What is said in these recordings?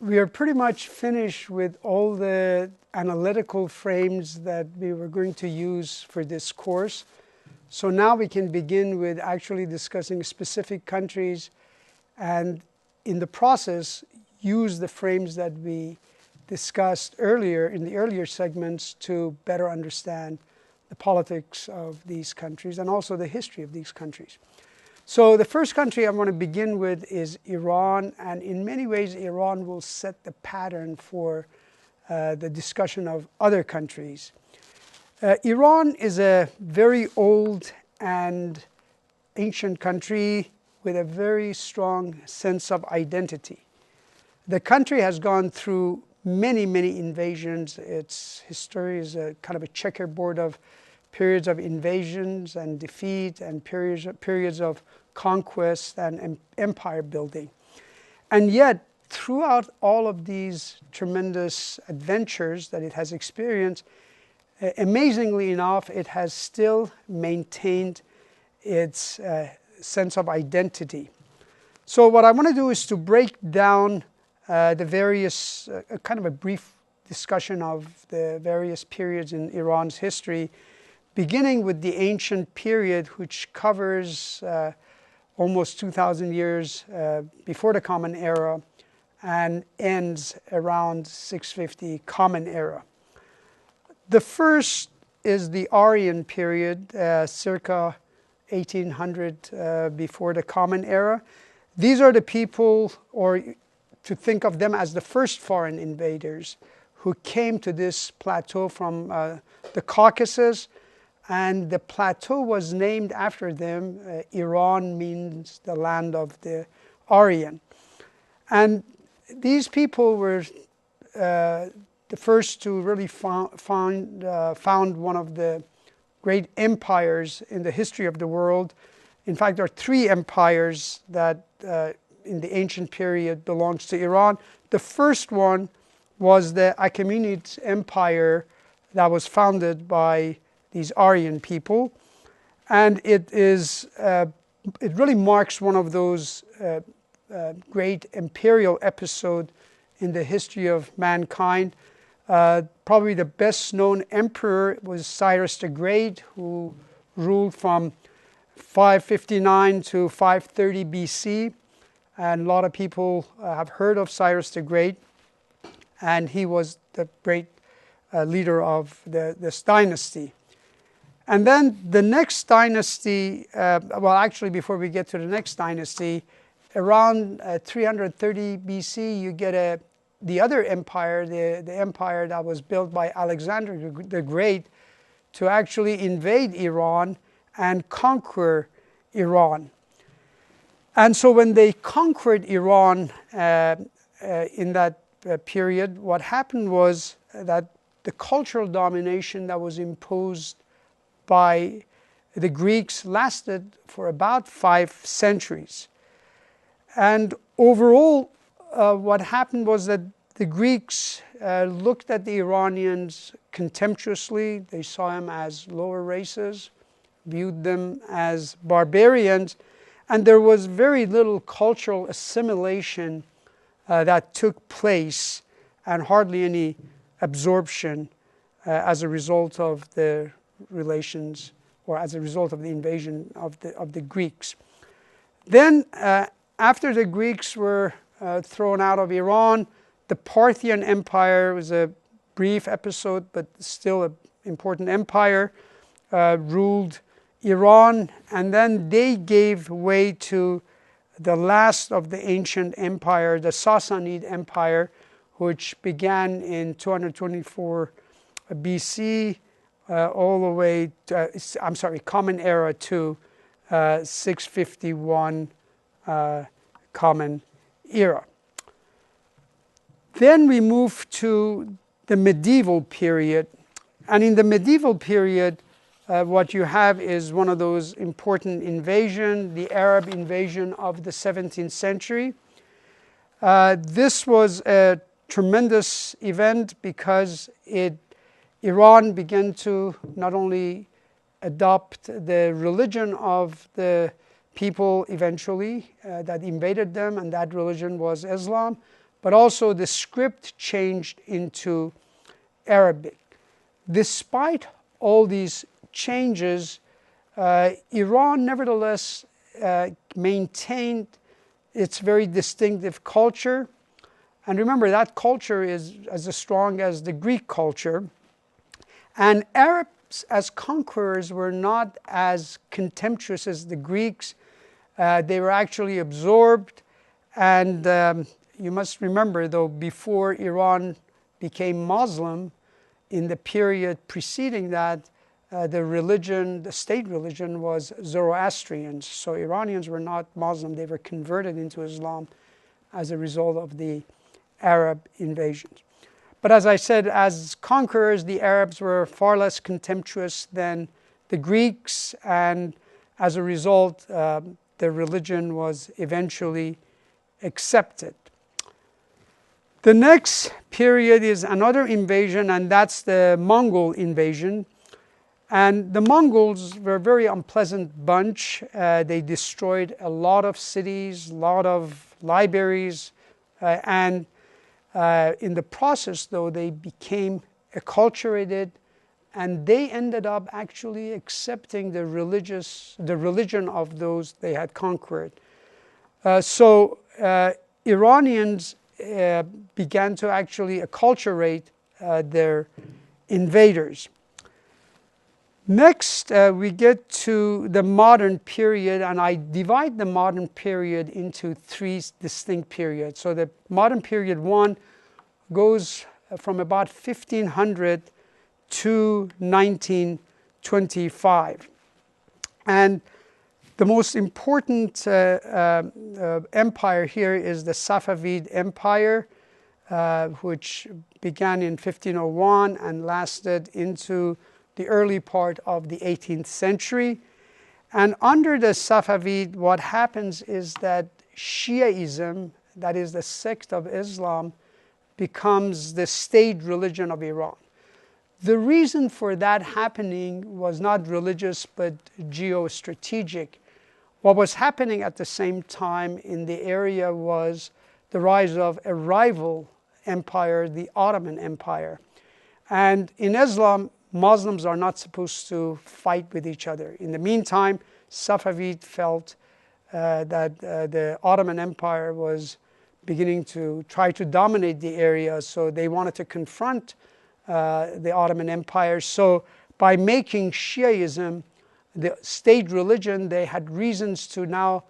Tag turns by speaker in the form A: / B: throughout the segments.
A: we are pretty much finished with all the analytical frames that we were going to use for this course. So now we can begin with actually discussing specific countries and in the process use the frames that we discussed earlier in the earlier segments to better understand the politics of these countries and also the history of these countries. So the first country I want to begin with is Iran, and in many ways Iran will set the pattern for the discussion of other countries. Iran is a very old and ancient country with a very strong sense of identity. The country has gone through many invasions. Its history is a kind of a checkerboard of periods of invasions and defeat and periods of conquest and empire building. And yet, throughout all of these tremendous adventures that it has experienced, amazingly enough, it has still maintained its sense of identity. So what I want to do is to break down the various, kind of a brief discussion of the various periods in Iran's history, beginning with the ancient period, which covers almost 2,000 years before the Common Era and ends around 650 Common Era. The first is the Aryan period, circa 1800 before the Common Era. These are the people, or to think of them as the first foreign invaders who came to this plateau from the Caucasus, and the plateau was named after them. Iran means the land of the Aryan. And these people were the first to really found one of the great empires in the history of the world. In fact, there are three empires that in the ancient period belongs to Iran. The first one was the Achaemenid Empire that was founded by these Aryan people, and it really marks one of those great imperial episodes in the history of mankind. Probably the best known emperor was Cyrus the Great, who ruled from 559 to 530 BC, and a lot of people have heard of Cyrus the Great, and he was the great leader of this dynasty. And then the next dynasty, well, actually, before we get to the next dynasty, around 330 BC, you get the other empire, the empire that was built by Alexander the Great to actually invade Iran and conquer Iran. And so when they conquered Iran in that period, what happened was that the cultural domination that was imposed by the Greeks lasted for about 5 centuries. And overall, what happened was that the Greeks looked at the Iranians contemptuously. They saw them as lower races, viewed them as barbarians, and there was very little cultural assimilation that took place, and hardly any absorption as a result of the relations, or as a result of the invasion of the Greeks. Then, after the Greeks were thrown out of Iran, the Parthian Empire was a brief episode, but still an important empire, ruled Iran, and then they gave way to the last of the ancient empire, the Sassanid Empire, which began in 224 BC, all the way to, Common Era to 651 Common Era. Then we move to the medieval period, and in the medieval period, what you have is one of those important invasions, the Arab invasion of the 17th century. This was a tremendous event because Iran began to not only adopt the religion of the people eventually that invaded them, and that religion was Islam, but also the script changed into Arabic. Despite all these changes, Iran nevertheless maintained its very distinctive culture. And remember, that culture is as strong as the Greek culture. And Arabs as conquerors were not as contemptuous as the Greeks. They were actually absorbed. And you must remember, though, before Iran became Muslim, in the period preceding that, the state religion was Zoroastrians. So Iranians were not Muslim. They were converted into Islam as a result of the Arab invasions. But as I said, as conquerors, the Arabs were far less contemptuous than the Greeks, and as a result, the religion was eventually accepted. The next period is another invasion, and that's the Mongol invasion. And the Mongols were a very unpleasant bunch. They destroyed a lot of cities, a lot of libraries, and in the process, though, they became acculturated, and they ended up actually accepting the religion of those they had conquered. So Iranians began to actually acculturate their invaders. Next, we get to the modern period, and I divide the modern period into three distinct periods. So the modern period 1 goes from about 1500 to 1925. And the most important empire here is the Safavid Empire, which began in 1501 and lasted into the early part of the 18th century. And under the Safavid, what happens is that Shiaism, that is the sect of Islam, becomes the state religion of Iran. The reason for that happening was not religious, but geostrategic. What was happening at the same time in the area was the rise of a rival empire, the Ottoman Empire. And in Islam, Muslims are not supposed to fight with each other. In the meantime, Safavid felt that the Ottoman Empire was beginning to try to dominate the area, so they wanted to confront the Ottoman Empire. So by making Shiaism the state religion, they had reasons to now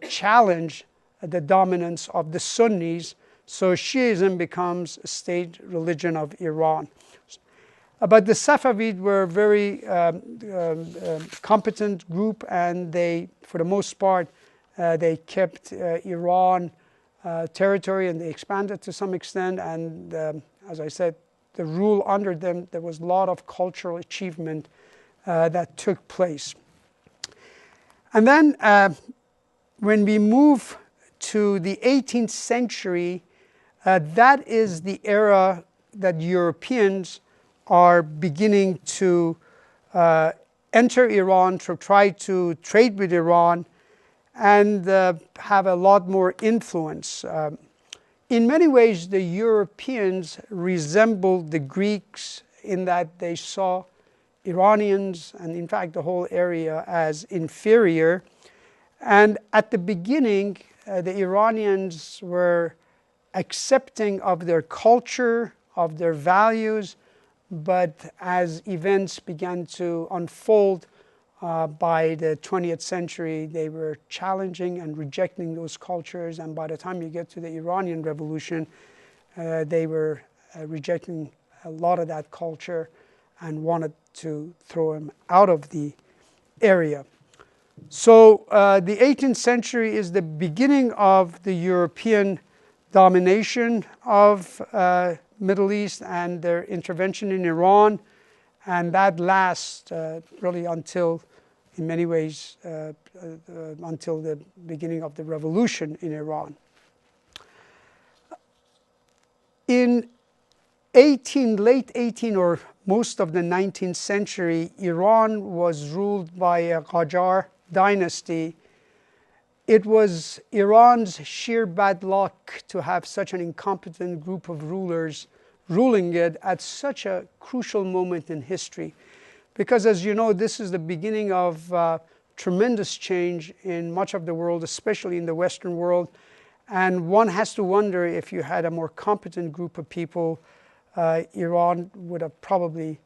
A: challenge the dominance of the Sunnis. So Shiaism becomes a state religion of Iran. But the Safavid were a very competent group, and they, for the most part, they kept Iran territory, and they expanded to some extent. And as I said, the rule under them, there was a lot of cultural achievement that took place. And then when we move to the 18th century, that is the era that Europeans are beginning to enter Iran, to try to trade with Iran, and have a lot more influence. In many ways, the Europeans resembled the Greeks in that they saw Iranians, and in fact the whole area, as inferior. And at the beginning, the Iranians were accepting of their culture, of their values, but as events began to unfold by the 20th century, they were challenging and rejecting those cultures. And by the time you get to the Iranian Revolution, they were rejecting a lot of that culture and wanted to throw him out of the area. So the 18th century is the beginning of the European domination of Middle East and their intervention in Iran, and that lasts really until, in many ways, until the beginning of the revolution in Iran. In late 18th or most of the 19th century, Iran was ruled by a Qajar dynasty, it was Iran's sheer bad luck to have such an incompetent group of rulers ruling it at such a crucial moment in history. Because as you know, this is the beginning of tremendous change in much of the world, especially in the Western world. And one has to wonder, if you had a more competent group of people, Iran would have probably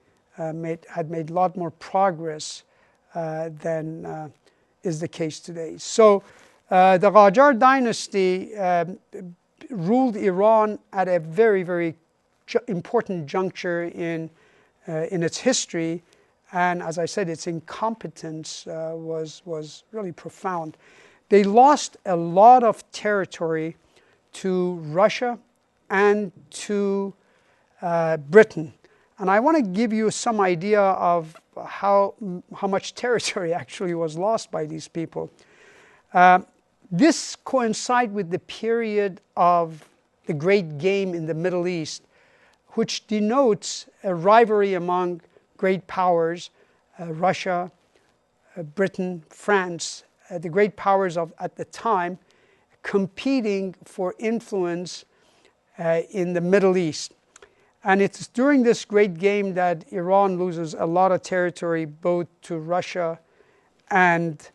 A: made a lot more progress than is the case today. So the Qajar dynasty ruled Iran at a very, very important juncture in its history. And as I said, its incompetence was really profound. They lost a lot of territory to Russia and to Britain. And I want to give you some idea of how much territory actually was lost by these people. This coincides with the period of the Great Game in the Middle East, which denotes a rivalry among great powers, Russia, Britain, France, the great powers at the time, competing for influence in the Middle East. And it's during this great game that Iran loses a lot of territory, both to Russia and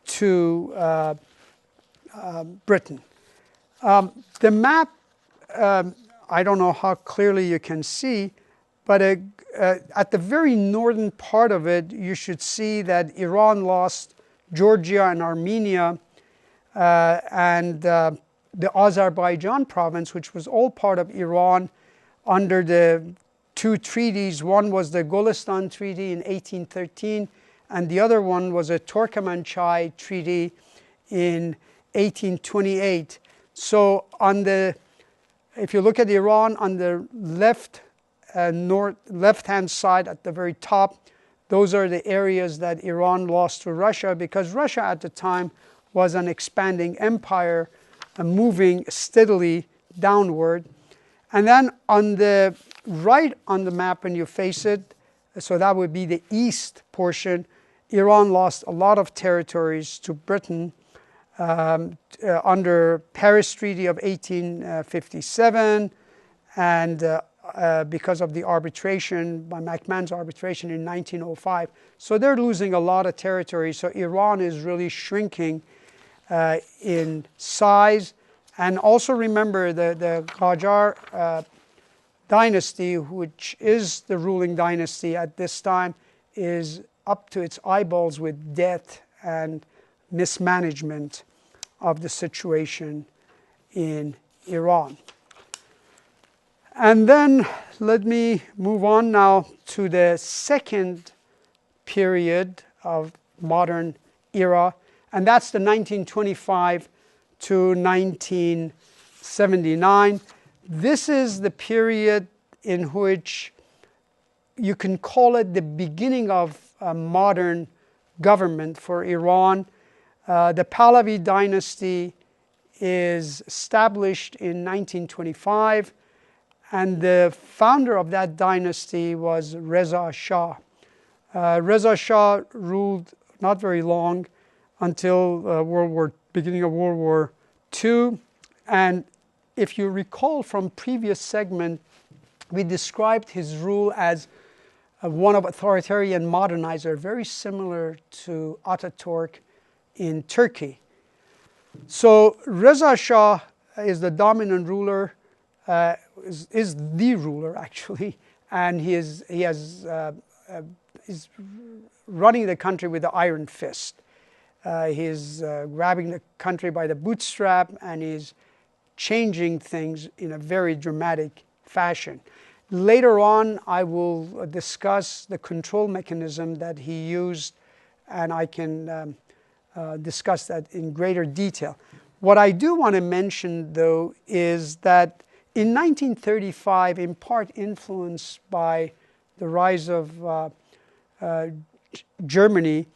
A: to Britain. The map, I don't know how clearly you can see, but at the very northern part of it, you should see that Iran lost Georgia and Armenia and the Azerbaijan province, which was all part of Iran, under the two treaties. One was the Golestan Treaty in 1813, and the other one was a Turkmenchai Treaty in 1828. So if you look at Iran, on the left-hand side at the very top, those are the areas that Iran lost to Russia, because Russia at the time was an expanding empire, moving steadily downward. And then on the right on the map, when you face it, so that would be the east portion, Iran lost a lot of territories to Britain under Paris Treaty of 1857, and because of the arbitration, by McMahon's arbitration in 1905. So they're losing a lot of territory. So Iran is really shrinking in size. And also remember the Qajar dynasty, which is the ruling dynasty at this time, is up to its eyeballs with debt and mismanagement of the situation in Iran. And then let me move on now to the second period of modern era, and that's the 1925 to 1979. This is the period in which you can call it the beginning of a modern government for Iran. The Pahlavi dynasty is established in 1925, and the founder of that dynasty was Reza Shah. Reza Shah ruled not very long, until beginning of World War II. And if you recall from previous segment, we described his rule as one of authoritarian modernizer, very similar to Ataturk in Turkey. So Reza Shah is the dominant ruler, is the ruler actually, and he's running the country with the iron fist. He's grabbing the country by the bootstrap, and he's changing things in a very dramatic fashion. Later on, I will discuss the control mechanism that he used, and I can discuss that in greater detail. What I do want to mention, though, is that in 1935, in part influenced by the rise of Germany,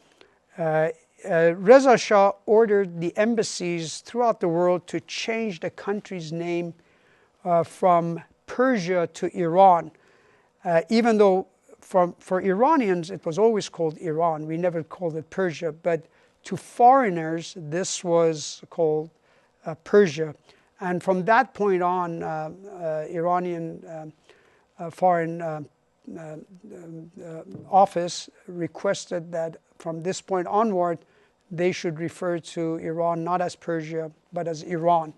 A: Reza Shah ordered the embassies throughout the world to change the country's name from Persia to Iran, even though for Iranians it was always called Iran. We never called it Persia, but to foreigners, this was called Persia. And from that point on, Iranian Foreign Office requested that from this point onward, they should refer to Iran not as Persia, but as Iran.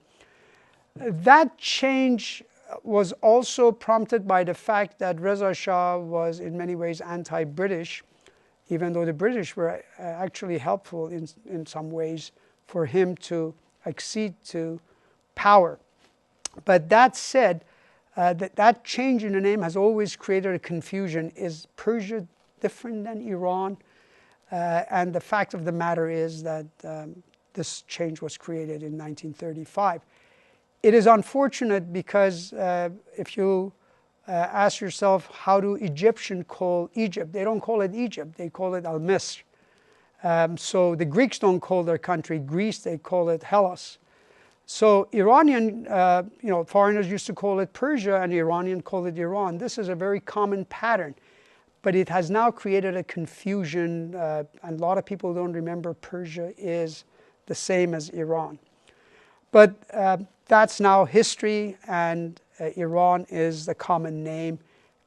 A: That change was also prompted by the fact that Reza Shah was in many ways anti-British, even though the British were actually helpful in some ways for him to accede to power. But that said, that change in the name has always created a confusion. Is Persia different than Iran? And the fact of the matter is that this change was created in 1935. It is unfortunate because if you ask yourself, how do Egyptians call Egypt? They don't call it Egypt, they call it Al-Misr. So the Greeks don't call their country Greece, they call it Hellas. So Iranian, foreigners used to call it Persia, and Iranian call it Iran. This is a very common pattern, but it has now created a confusion, and a lot of people don't remember Persia is the same as Iran. But that's now history, and Iran is the common name,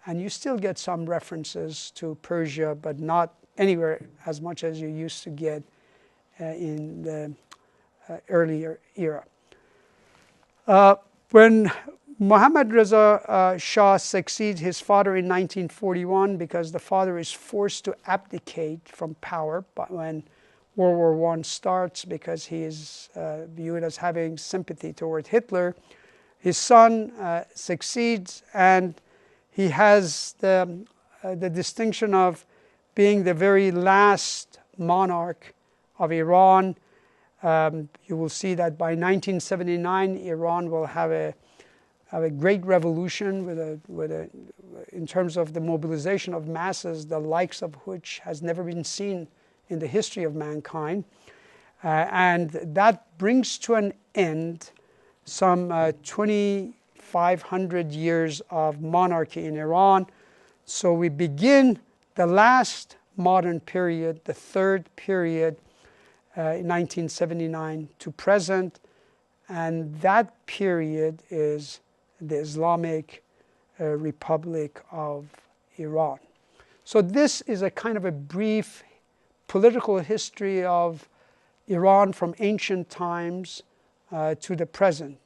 A: and you still get some references to Persia, but not anywhere as much as you used to get in the earlier era. When Mohammad Reza Shah succeeds his father in 1941, because the father is forced to abdicate from power when World War I starts, because he is viewed as having sympathy toward Hitler, his son succeeds, and he has the distinction of being the very last monarch of Iran. You will see that by 1979, Iran will have a great revolution in terms of the mobilization of masses, the likes of which has never been seen in the history of mankind. And that brings to an end some 2,500 years of monarchy in Iran. So we begin the last modern period, the third period, in 1979 to present, and that period is the Islamic Republic of Iran. So this is a kind of a brief political history of Iran from ancient times to the present.